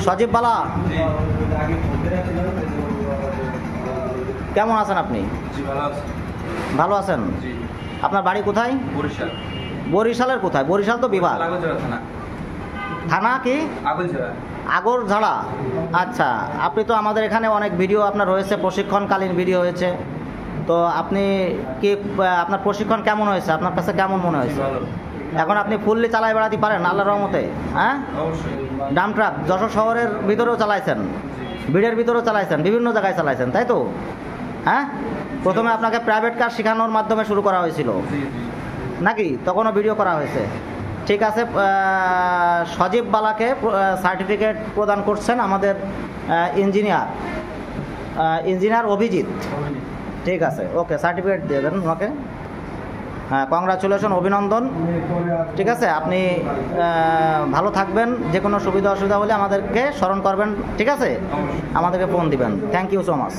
সজীব বালা, কেমন আছেন আপনি? ভালো আছেন? আপনার বাড়ি কোথায়? বরিশাল। বরিশালের কোথায়? বরিশাল তো বিভাগ। থানা কি? আগরঝাড়া। আচ্ছা, আপনি তো আমাদের এখানে অনেক ভিডিও আপনার হয়েছে, প্রশিক্ষণকালীন ভিডিও হয়েছে। তো আপনি কি, আপনার প্রশিক্ষণ কেমন হয়েছে? আপনার কাছে কেমন মনে হয়েছে? এখন আপনি ফুললি চালাই বেড়াতে পারেন আল্লাহর রহমতে? হ্যাঁ, ডাম ট্রাক যশোর শহরের ভিতরেও চালাইছেন, ভিড়ের ভিতরেও চালাইছেন, বিভিন্ন জায়গায় চালাইছেন, তাই তো? হ্যাঁ, প্রথমে আপনাকে প্রাইভেট কার শেখানোর মাধ্যমে শুরু করা হয়েছিল নাকি? তখনও ভিডিও করা হয়েছে। ঠিক আছে, সজীব বালাকে সার্টিফিকেট প্রদান করছেন আমাদের ইঞ্জিনিয়ার অভিজিৎ। ঠিক আছে, ওকে, সার্টিফিকেট দিয়ে দেন ওকে। হ্যাঁ, কংগ্রাচুলেশন, অভিনন্দন। ঠিক আছে, আপনি ভালো থাকবেন। যে কোনো সুবিধা অসুবিধা হলে আমাদেরকে স্মরণ করবেন, ঠিক আছে? আমাদেরকে ফোন দিবেন। Thank you so much.